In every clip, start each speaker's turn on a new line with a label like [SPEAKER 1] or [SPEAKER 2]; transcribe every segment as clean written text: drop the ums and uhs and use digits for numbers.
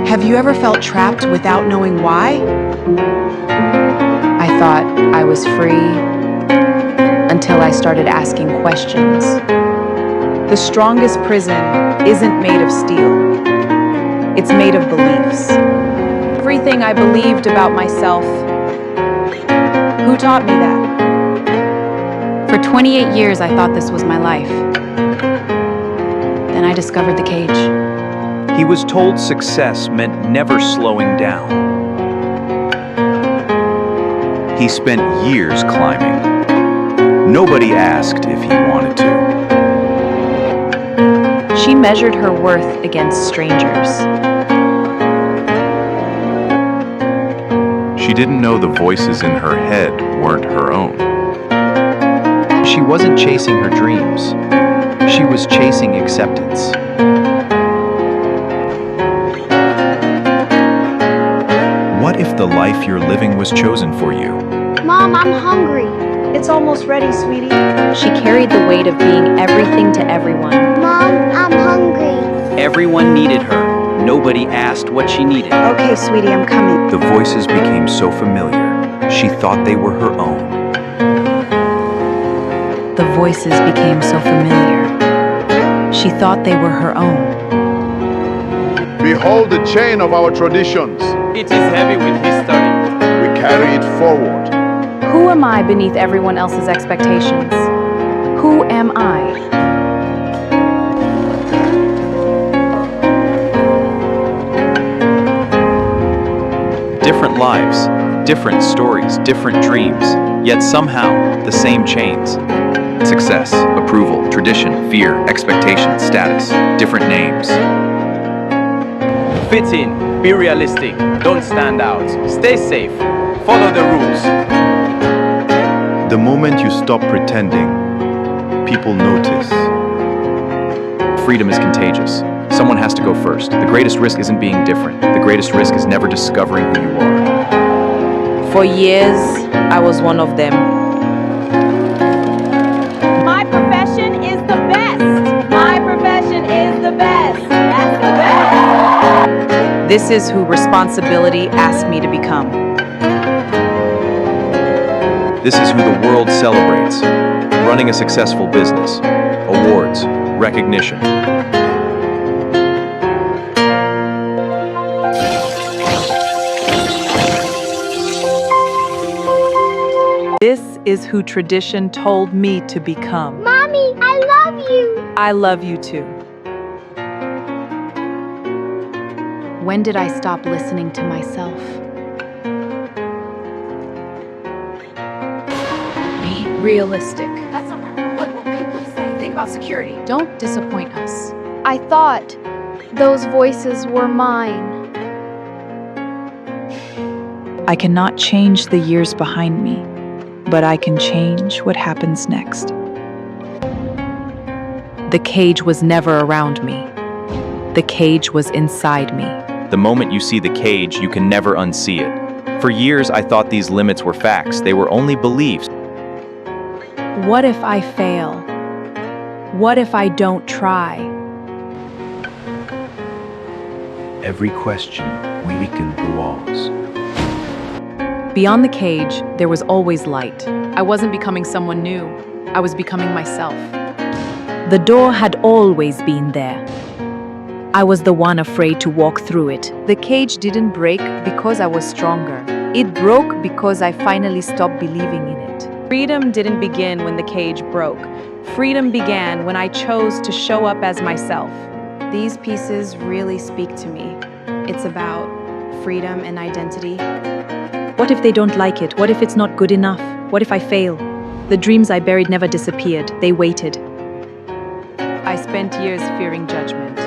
[SPEAKER 1] Have you ever felt trapped without knowing why? I thought I was free until I started asking questions. The strongest prison isn't made of steel. It's made of beliefs. Everything I believed about myself. Who taught me that? For 28 years, I thought this was my life. Then I discovered the cage.
[SPEAKER 2] He was told success meant never slowing down. He spent years climbing. Nobody asked if he wanted to.
[SPEAKER 1] She measured her worth against strangers.
[SPEAKER 3] She didn't know the voices in her head weren't her own.
[SPEAKER 4] She wasn't chasing her dreams. She was chasing acceptance.
[SPEAKER 3] What if the life you're living was chosen for you?
[SPEAKER 5] Mom, I'm hungry.
[SPEAKER 6] It's almost ready, sweetie.
[SPEAKER 1] She carried the weight of being everything to everyone.
[SPEAKER 5] Mom, I'm hungry.
[SPEAKER 2] Everyone needed her. Nobody asked what she needed.
[SPEAKER 6] Okay, sweetie, I'm coming.
[SPEAKER 3] The voices became so familiar, she thought they were her own.
[SPEAKER 1] The voices became so familiar. She thought they were her own.
[SPEAKER 7] Behold the chain of our traditions.
[SPEAKER 8] It is heavy with history.
[SPEAKER 7] We carry it forward.
[SPEAKER 1] Who am I beneath everyone else's expectations? Who am I?
[SPEAKER 2] Different lives, different stories, different dreams, yet somehow the same chains.
[SPEAKER 3] Success, approval, tradition, fear, expectation, status, different names.
[SPEAKER 8] Fit in, be realistic, don't stand out, stay safe, follow the rules.
[SPEAKER 3] The moment you stop pretending, people notice.
[SPEAKER 2] Freedom is contagious. Someone has to go first. The greatest risk isn't being different. The greatest risk is never discovering who you are.
[SPEAKER 1] For years, I was one of them.
[SPEAKER 9] My profession is the best. My profession is the best. That's the best.
[SPEAKER 1] This is who responsibility asked me to become.
[SPEAKER 2] This is who the world celebrates. Running a successful business. Awards. Recognition.
[SPEAKER 1] This is who tradition told me to become.
[SPEAKER 5] Mommy, I love you.
[SPEAKER 1] I love you too. When did I stop listening to myself? Be realistic.
[SPEAKER 9] That's not what will people say. Think about security.
[SPEAKER 1] Don't disappoint us.
[SPEAKER 5] I thought those voices were mine.
[SPEAKER 1] I cannot change the years behind me, but I can change what happens next. The cage was never around me. The cage was inside me.
[SPEAKER 2] The moment you see the cage, you can never unsee it. For years, I thought these limits were facts. They were only beliefs.
[SPEAKER 1] What if I fail? What if I don't try?
[SPEAKER 3] Every question weakened the walls.
[SPEAKER 1] Beyond the cage, there was always light. I wasn't becoming someone new. I was becoming myself. The door had always been there. I was the one afraid to walk through it. The cage didn't break because I was stronger. It broke because I finally stopped believing in it. Freedom didn't begin when the cage broke. Freedom began when I chose to show up as myself. These pieces really speak to me. It's about freedom and identity. What if they don't like it? What if it's not good enough? What if I fail? The dreams I buried never disappeared. They waited. I spent years fearing judgment.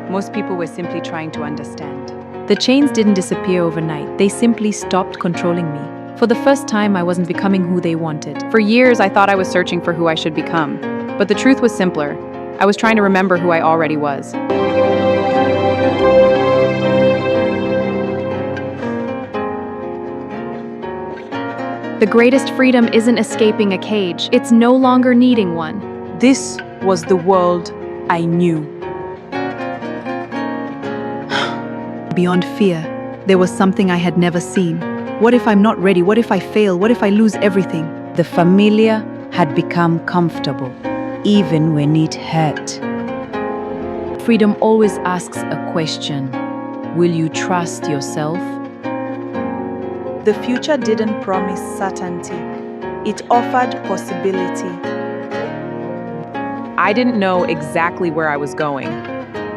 [SPEAKER 1] Most people were simply trying to understand. The chains didn't disappear overnight. They simply stopped controlling me. For the first time, I wasn't becoming who they wanted. For years, I thought I was searching for who I should become. But the truth was simpler. I was trying to remember who I already was. The greatest freedom isn't escaping a cage. It's no longer needing one. This was the world I knew.
[SPEAKER 10] Beyond fear, there was something I had never seen. What if I'm not ready? What if I fail? What if I lose everything?
[SPEAKER 1] The familiar had become comfortable, even when it hurt. Freedom always asks a question. Will you trust yourself?
[SPEAKER 11] The future didn't promise certainty. It offered possibility.
[SPEAKER 9] I didn't know exactly where I was going.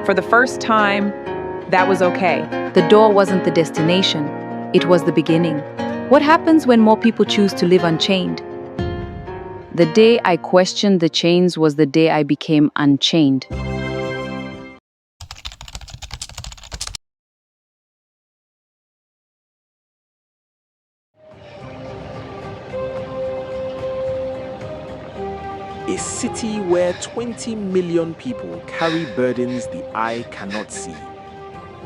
[SPEAKER 9] For the first time, that was okay.
[SPEAKER 1] The door wasn't the destination, it was the beginning. What happens when more people choose to live unchained? The day I questioned the chains was the day I became unchained.
[SPEAKER 12] A city where 20 million people carry burdens the eye cannot see.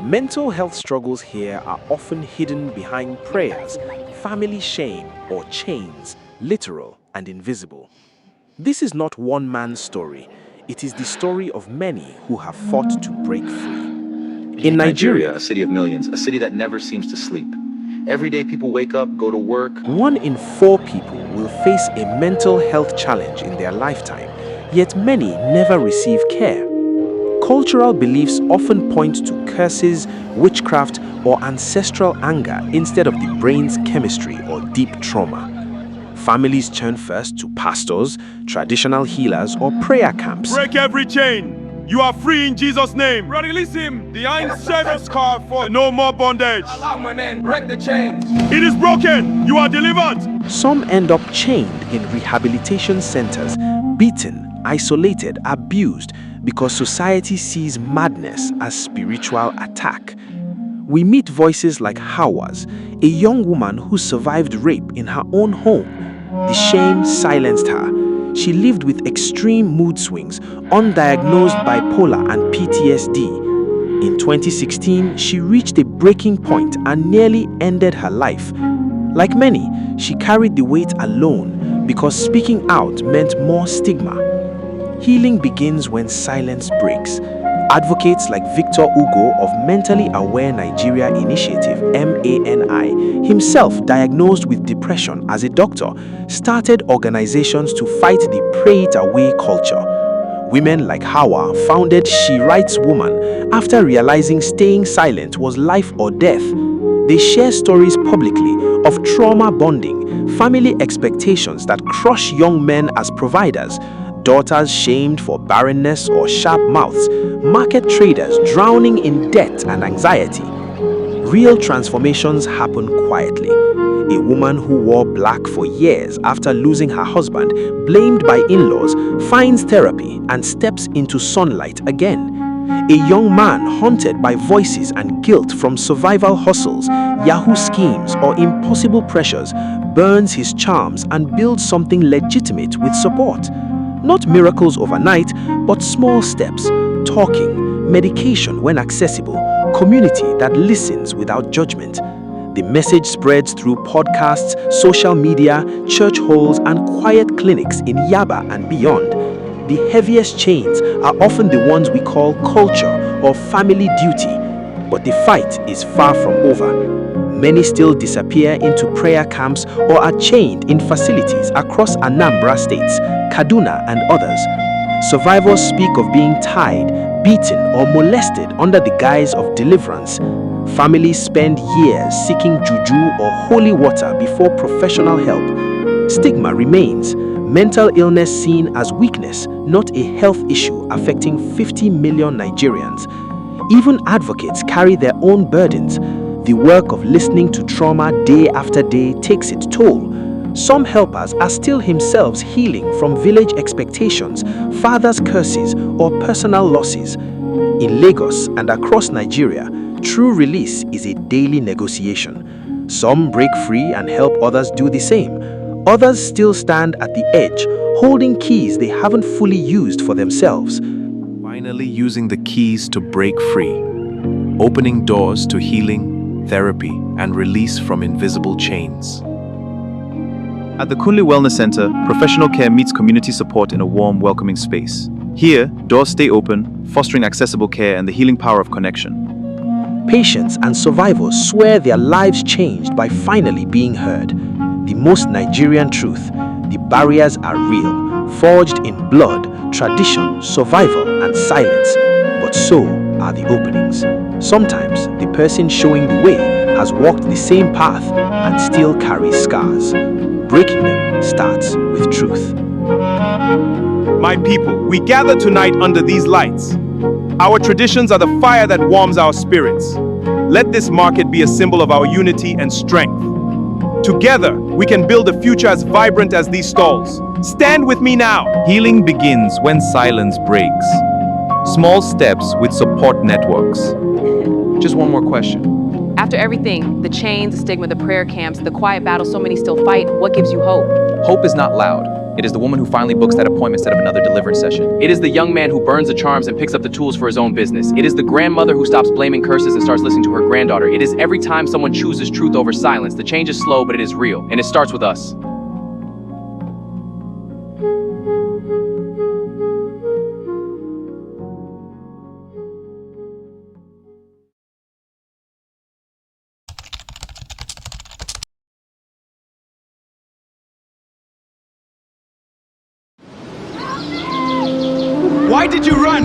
[SPEAKER 12] Mental health struggles here are often hidden behind prayers, family shame, or chains, literal and invisible. This is not one man's story. It is the story of many who have fought to break free.
[SPEAKER 3] In Nigeria, a city of millions, a city that never seems to sleep. Every day people wake up, go to work.
[SPEAKER 12] 1 in 4 people will face a mental health challenge in their lifetime, yet many never receive care. Cultural beliefs often point to curses, witchcraft, or ancestral anger instead of the brain's chemistry or deep trauma. Families turn first to pastors, traditional healers, or prayer camps.
[SPEAKER 7] Break every chain. You are free in Jesus' name. Release him. The iron service card for no more bondage.
[SPEAKER 8] Allow my man, break the chains.
[SPEAKER 7] It is broken. You are delivered.
[SPEAKER 12] Some end up chained in rehabilitation centers, beaten, isolated, abused, because society sees madness as spiritual attack. We meet voices like Hawa's, a young woman who survived rape in her own home. The shame silenced her. She lived with extreme mood swings, undiagnosed bipolar and PTSD. In 2016, she reached a breaking point and nearly ended her life. Like many, she carried the weight alone because speaking out meant more stigma. Healing begins when silence breaks. Advocates like Victor Ugo of Mentally Aware Nigeria Initiative, MANI, himself diagnosed with depression as a doctor, started organizations to fight the pray it away culture. Women like Hawa founded She Writes Woman after realizing staying silent was life or death. They share stories publicly of trauma bonding, family expectations that crush young men as providers, daughters shamed for barrenness or sharp mouths, market traders drowning in debt and anxiety. Real transformations happen quietly. A woman who wore black for years after losing her husband, blamed by in-laws, finds therapy and steps into sunlight again. A young man haunted by voices and guilt from survival hustles, Yahoo schemes, or impossible pressures burns his charms and builds something legitimate with support. Not miracles overnight, but small steps, talking, medication when accessible, community that listens without judgment. The message spreads through podcasts, social media, church halls, and quiet clinics in Yaba and beyond. The heaviest chains are often the ones we call culture or family duty, but the fight is far from over. Many still disappear into prayer camps or are chained in facilities across Anambra states, Kaduna, and others. Survivors speak of being tied, beaten, or molested under the guise of deliverance. Families spend years seeking juju or holy water before professional help. Stigma remains, mental illness seen as weakness, not a health issue affecting 50 million Nigerians. Even advocates carry their own burdens. The work of listening to trauma day after day takes its toll. Some helpers are still themselves healing from village expectations, fathers' curses, or personal losses. In Lagos and across Nigeria, true release is a daily negotiation. Some break free and help others do the same. Others still stand at the edge, holding keys they haven't fully used for themselves.
[SPEAKER 2] Finally using the keys to break free, opening doors to healing, therapy, and release from invisible chains.
[SPEAKER 13] At the Kunle Wellness Center, professional care meets community support in a warm, welcoming space. Here, doors stay open, fostering accessible care and the healing power of connection.
[SPEAKER 12] Patients and survivors swear their lives changed by finally being heard. The most Nigerian truth: the barriers are real, forged in blood, tradition, survival, and silence. But so are the openings. Sometimes the person showing the way has walked the same path and still carries scars. Breaking them starts with truth.
[SPEAKER 7] My people, we gather tonight under these lights. Our traditions are the fire that warms our spirits. Let this market be a symbol of our unity and strength. Together, we can build a future as vibrant as these stalls. Stand with me now.
[SPEAKER 2] Healing begins when silence breaks. Small steps with support networks.
[SPEAKER 3] Just one more question.
[SPEAKER 1] After everything, the chains, the stigma, the prayer camps, the quiet battles so many still fight, what gives you hope?
[SPEAKER 3] Hope is not loud. It is the woman who finally books that appointment instead of another deliverance session. It is the young man who burns the charms and picks up the tools for his own business. It is the grandmother who stops blaming curses and starts listening to her granddaughter. It is every time someone chooses truth over silence. The change is slow, but it is real, and it starts with us.
[SPEAKER 7] Why did you run?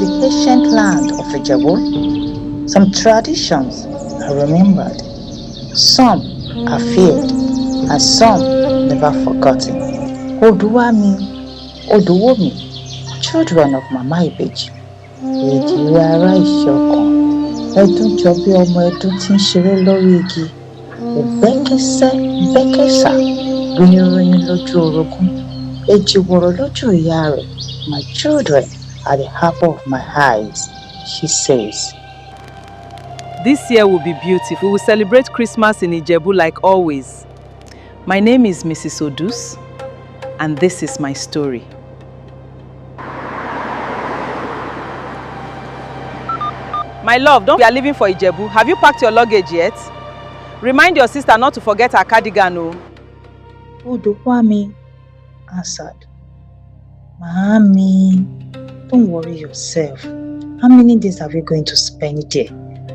[SPEAKER 14] The ancient land of Ijebu, some traditions are remembered, some are feared, and some never forgotten. Oduwami, Oduwomi, children of Mama Ibeji, Èjìrè ará ìṣọ̀kan, ẹdún jọ bí ọmọ ẹdún tí ń ṣeré lórí igi, ìbẹ́kẹ́sẹ́ bẹ́kẹ́sà, ròyìnròyìn lójú orogún, èjìwòrò lójú ìyá rẹ̀. My children are the apple of my eyes, she says.
[SPEAKER 11] This year will be beautiful. We will celebrate Christmas in Ijebu like always. My name is Mrs. Odus, and this is my story. My love, we are leaving for Ijebu. Have you packed your luggage yet? Remind your sister not to forget her cardigan.
[SPEAKER 14] Oduwami answered, Mommy, don't worry yourself. How many days are we going to spend there?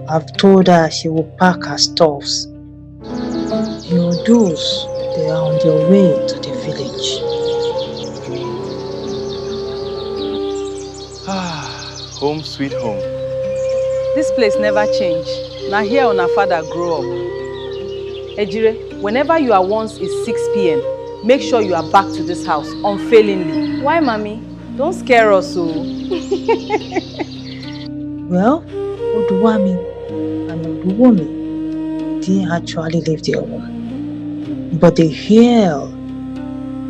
[SPEAKER 14] I've told her she will pack her stuffs. Your dues, they are on their way to the village.
[SPEAKER 13] Home sweet home.
[SPEAKER 11] This place never changed. Now here on our father grow up. Ejire, whenever you are once is 6 p.m., make sure you are back to this house unfailingly.
[SPEAKER 5] Why, Mommy?
[SPEAKER 11] Don't scare us, oh.
[SPEAKER 14] Well, Oduwami and Oduwomi didn't actually leave their home, but they held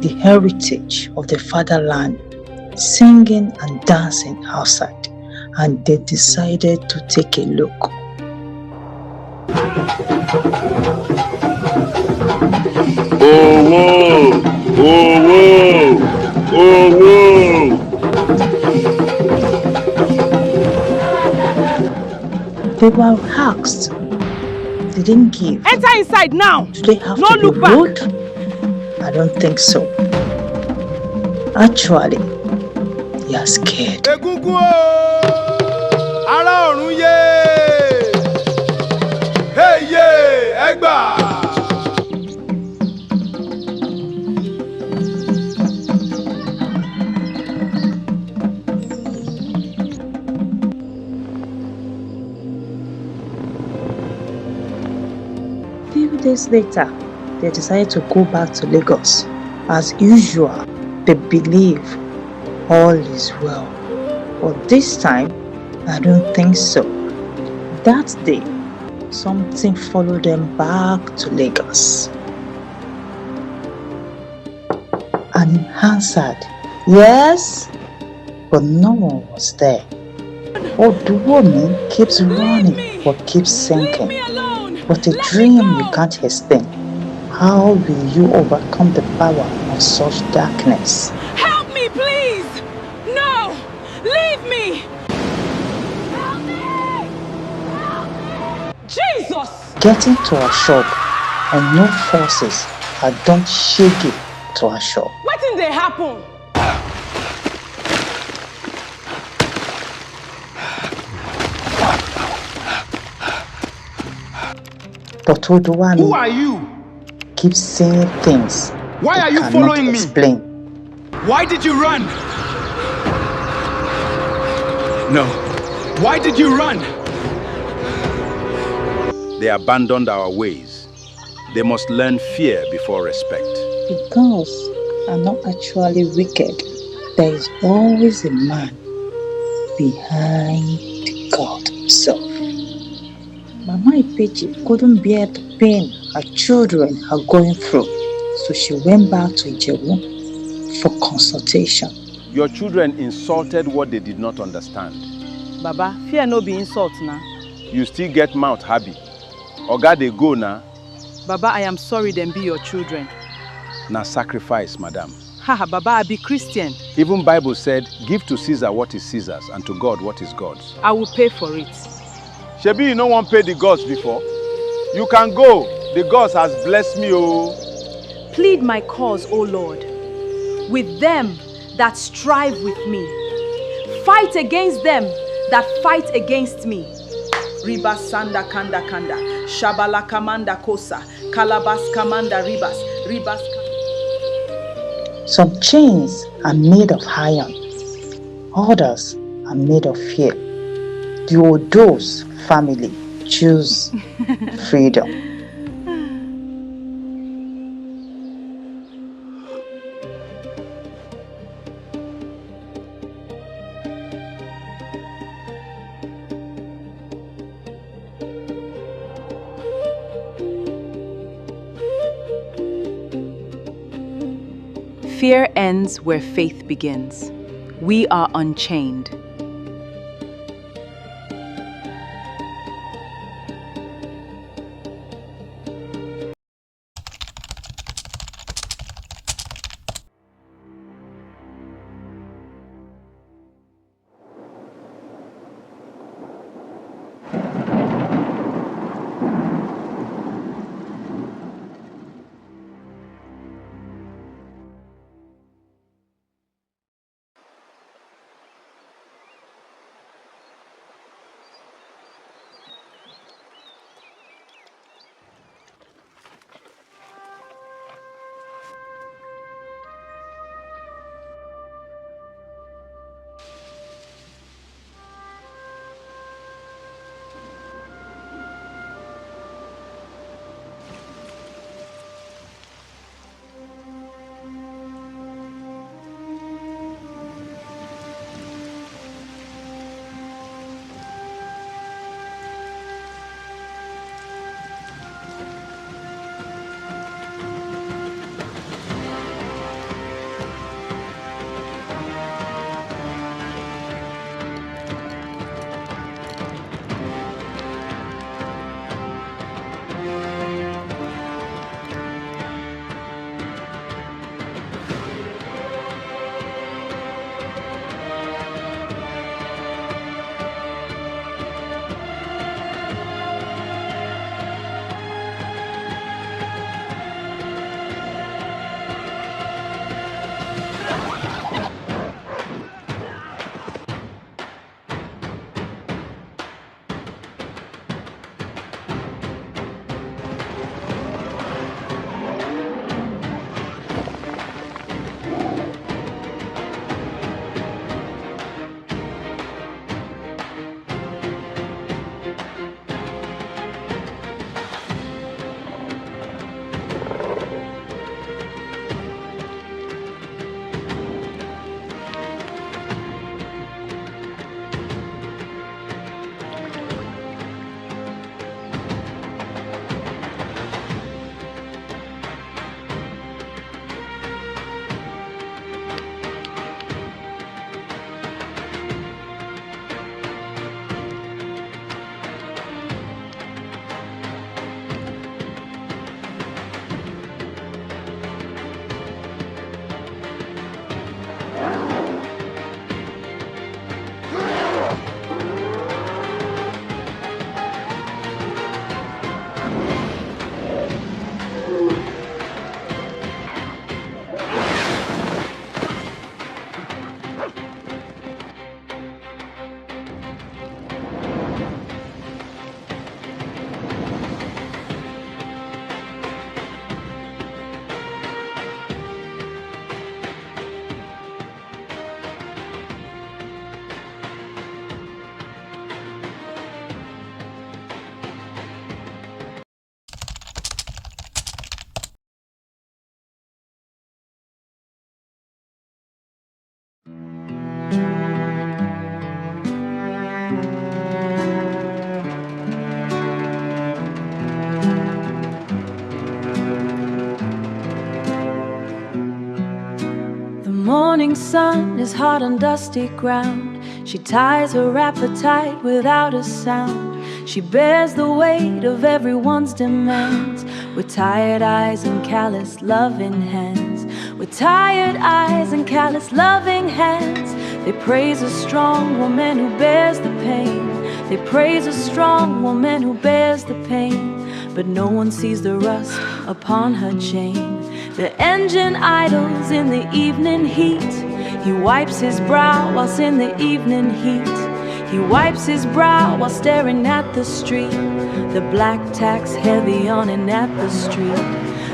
[SPEAKER 14] the heritage of the fatherland, singing and dancing outside, and they decided to take a look.
[SPEAKER 7] Oh, whoa! Oh, whoa! Oh, whoa!
[SPEAKER 14] They were asked. They didn't give.
[SPEAKER 11] Enter inside now!
[SPEAKER 14] Do they have
[SPEAKER 11] no
[SPEAKER 14] to
[SPEAKER 11] look
[SPEAKER 14] be
[SPEAKER 11] back.
[SPEAKER 14] rude? I don't think so. Actually, they are scared.
[SPEAKER 7] Egungun o! Ará ọ̀run yé! Hey yé! Ẹgbà!
[SPEAKER 14] Few days later, they decided to go back to Lagos. As usual, they believe all is well. But this time, I don't think so. That day, something followed them back to Lagos. And he answered, yes, but no one was there. Oduwomi keeps running but keeps sinking. But a dream you can't explain. How will you overcome the power of such darkness?
[SPEAKER 9] Help me, please! No! Leave me! Help me! Help me! Jesus!
[SPEAKER 14] Getting to our shop and no forces had done shaggy to our shop.
[SPEAKER 9] What did they happen?
[SPEAKER 14] But
[SPEAKER 7] Who
[SPEAKER 14] Oduwani
[SPEAKER 7] are you?
[SPEAKER 14] keeps saying things
[SPEAKER 7] Why
[SPEAKER 14] he
[SPEAKER 7] are you
[SPEAKER 14] cannot
[SPEAKER 7] following me?
[SPEAKER 14] explain.
[SPEAKER 7] Why did you run? No. Why did you run? They abandoned our ways. They must learn fear before respect.
[SPEAKER 14] The girls are not actually wicked. There is always a man behind God himself. Mama Ipechi couldn't bear the pain her children are going through, so she went back to Ijebu for consultation.
[SPEAKER 7] Your children insulted what they did not understand.
[SPEAKER 11] Baba, fear no be insult now.
[SPEAKER 7] You still get mouth happy. Oga they go now.
[SPEAKER 11] Baba, I am sorry them be your children.
[SPEAKER 7] Na sacrifice, madam.
[SPEAKER 11] Haha, Baba, I be Christian.
[SPEAKER 7] Even Bible said, give to Caesar what is Caesar's and to God what is God's.
[SPEAKER 11] I will pay for it.
[SPEAKER 7] Shebi, you no one paid the gods before. You can go. The gods has blessed me, oh.
[SPEAKER 1] Plead my cause, O Lord, with them that strive with me. Fight against them that fight against me.
[SPEAKER 11] Ribas sanda kanda kanda, shabala kamanda kosa, kalabas kamanda ribas, ribas.
[SPEAKER 14] Some chains are made of iron, others are made of fear. The Odo's family choose freedom.
[SPEAKER 1] Fear ends where faith begins. We are unchained.
[SPEAKER 15] sun is hot on dusty ground. She ties her wrapper tight without a sound. She bears the weight of everyone's demands, with tired eyes and callous loving hands. With tired eyes and callous loving hands. They praise a strong woman who bears the pain. They praise a strong woman who bears the pain. But no one sees the rust upon her chain. The engine idles in the evening heat. He wipes his brow whilst in the evening heat. He wipes his brow while staring at the street. The black tax heavy on and at the street.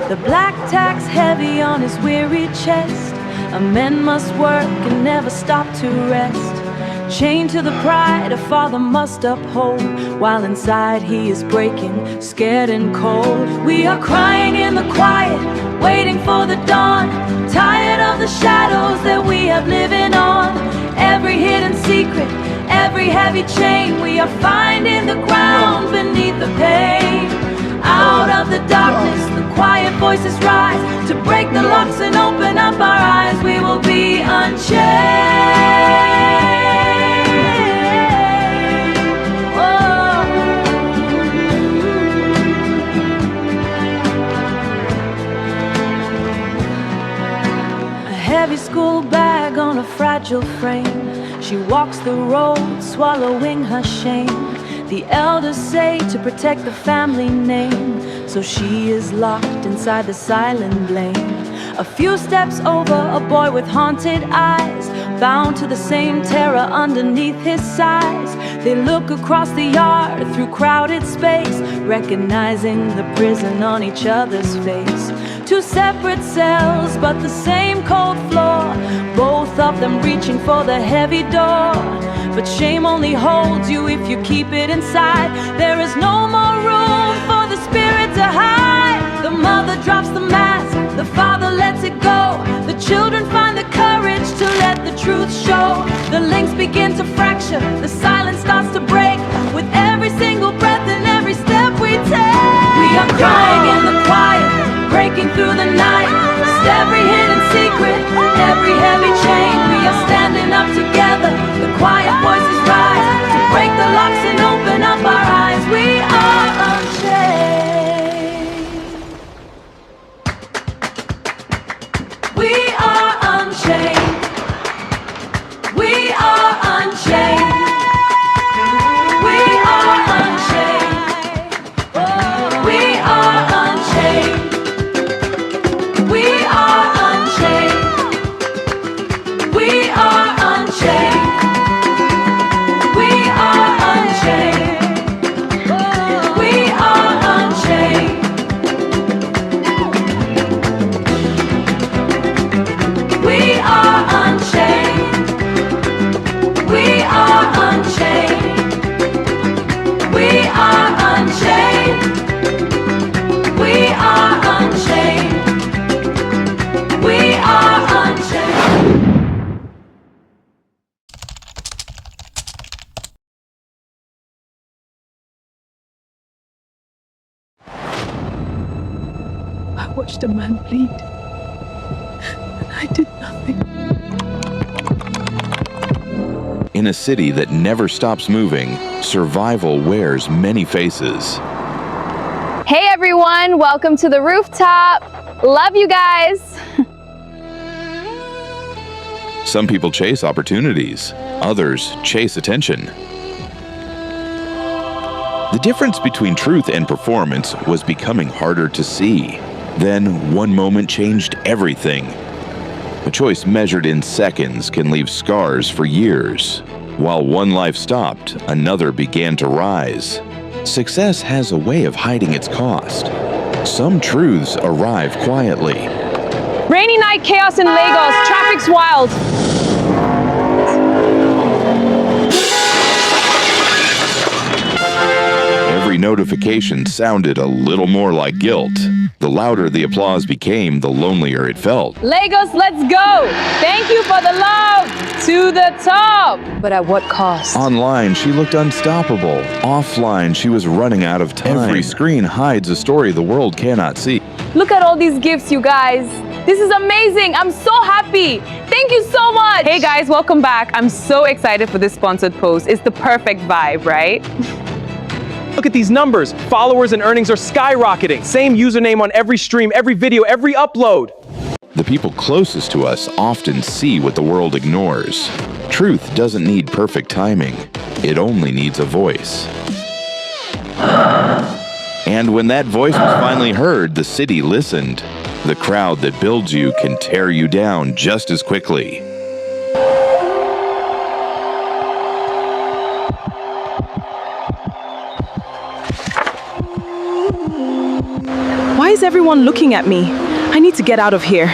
[SPEAKER 15] The black tax heavy on his weary chest. A man must work and never stop to rest. Chained to the pride a father must uphold, while inside he is breaking, scared and cold. We are crying in the quiet, waiting for the dawn. Tired of the shadows that we have living on. Every hidden secret, every heavy chain, we are finding the ground beneath the pain. Out of the darkness, the quiet voices rise to break the locks and open up our eyes. We will be unchained. Heavy school bag on a fragile frame. She walks the road, swallowing her shame. The elders say to protect the family name, so she is locked inside the silent blame. A few steps over, a boy with haunted eyes, bound to the same terror underneath his size. They look across the yard through crowded space, recognizing the prison on each other's face. Two separate cells, but the same cold floor, both of them reaching for the heavy door. But shame only holds you if you keep it inside. There is no more room for the spirit to hide. The mother drops the mask, the father lets it go. The children find the courage to let the truth show. The links begin to fracture, the silence starts to break, with every single breath and every step we take. We are crying in the quiet, breaking through the night. Lost every hidden secret, every heavy chain. We are standing up together, the quiet voices rise to break the locks and open up our eyes. We are unchained. We are unchained. We are unchained. We are unchained. We are unchained. We are unchained. We are unchained. We are unchained. We are unchained. We are unchained. We are unchained. We are unchained. We are unchained. We are unchained.
[SPEAKER 10] I watched a man bleed, and I did nothing.
[SPEAKER 16] In a city that never stops moving, survival wears many faces.
[SPEAKER 5] Hey everyone, welcome to the rooftop. Love you guys.
[SPEAKER 16] Some people chase opportunities, others chase attention. The difference between truth and performance was becoming harder to see. Then, one moment changed everything. A choice measured in seconds can leave scars for years. While one life stopped, another began to rise. Success has a way of hiding its cost. Some truths arrive quietly.
[SPEAKER 11] Rainy night chaos in Lagos, traffic's wild.
[SPEAKER 16] Every notification sounded a little more like guilt. The louder the applause became, the lonelier it felt.
[SPEAKER 11] Lagos, let's go! Thank you for the love! To the top!
[SPEAKER 1] But at what cost?
[SPEAKER 16] Online, she looked unstoppable. Offline, she was running out of time. Every screen hides a story the world cannot see.
[SPEAKER 11] Look at all these gifts, you guys.
[SPEAKER 5] This is amazing. I'm so happy. Thank you so much.
[SPEAKER 17] Hey guys, welcome back. I'm so excited for this sponsored post. It's the perfect vibe, right?
[SPEAKER 7] Look at these numbers. Followers and earnings are skyrocketing. Same username on every stream, every video, every upload.
[SPEAKER 16] The people closest to us often see what the world ignores. Truth doesn't need perfect timing. It only needs a voice. And when that voice was finally heard, the city listened. The crowd that builds you can tear you down just as quickly.
[SPEAKER 11] Why is everyone looking at me? I need to get out of here.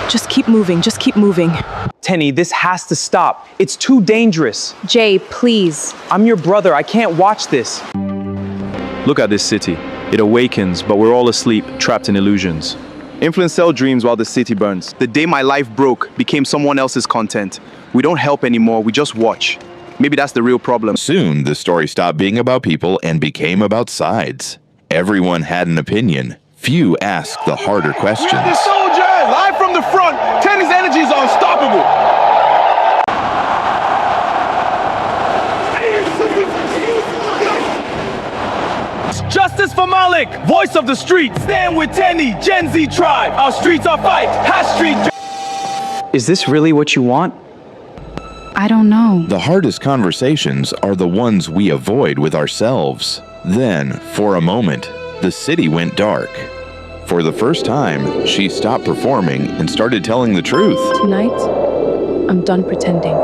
[SPEAKER 11] Just keep moving, just keep moving.
[SPEAKER 7] Tenny, this has to stop. It's too dangerous.
[SPEAKER 5] Jay, please.
[SPEAKER 7] I'm your brother. I can't watch this. Look at this city. It awakens, but we're all asleep, trapped in illusions.
[SPEAKER 13] Influence sell dreams while the city burns. The day my life broke became someone else's content. We don't help anymore, we just watch. Maybe that's the real problem.
[SPEAKER 16] Soon, the story stopped being about people and became about sides. Everyone had an opinion. Few asked the harder questions.
[SPEAKER 7] We're the soldier, live from the front. Tenny's energy is unstoppable. Justice for Malik, voice of the street. Stand with Tenny, Gen Z tribe. Our streets are fight. #street. Is this really what you want?
[SPEAKER 10] I don't know.
[SPEAKER 16] The hardest conversations are the ones we avoid with ourselves. Then, for a moment, the city went dark. For the first time, she stopped performing and started telling the truth.
[SPEAKER 1] Tonight, I'm done pretending.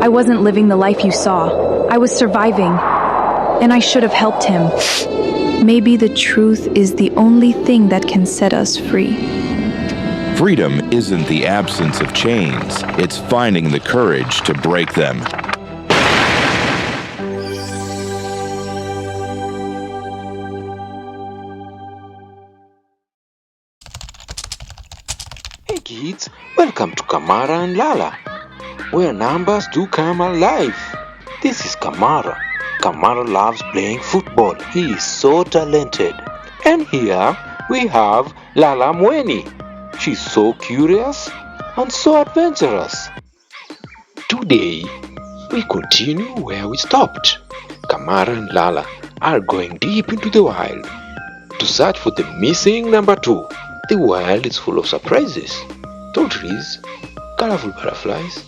[SPEAKER 1] I wasn't living the life you saw. I was surviving. And I should have helped him.
[SPEAKER 10] Maybe the truth is the only thing that can set us free.
[SPEAKER 16] Freedom isn't the absence of chains, it's finding the courage to break them.
[SPEAKER 18] Hey kids, welcome to Kamara and Lala, where numbers do come alive. This is Kamara. Kamara loves playing football. He is so talented. And here we have Lala Mweni. She's so curious and so adventurous. Today, we continue where we stopped. Kamara and Lala are going deep into the wild to search for the missing number 2. The wild is full of surprises, tall trees, colorful butterflies,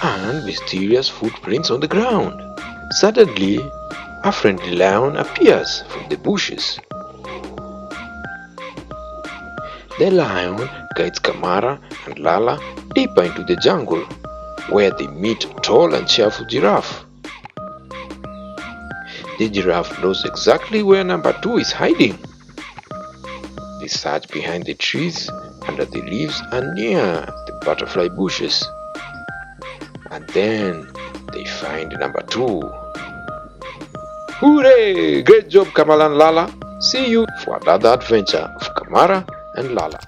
[SPEAKER 18] and mysterious footprints on the ground. Suddenly, a friendly lion appears from the bushes. The lion guides Kamara and Lala deeper into the jungle, where they meet a tall and cheerful giraffe. The giraffe knows exactly where number 2 is hiding. They search behind the trees, under the leaves, and near the butterfly bushes. And then they find number 2. Hooray! Great job, Kamala and Lala. See you for another adventure of Kamara and Lala.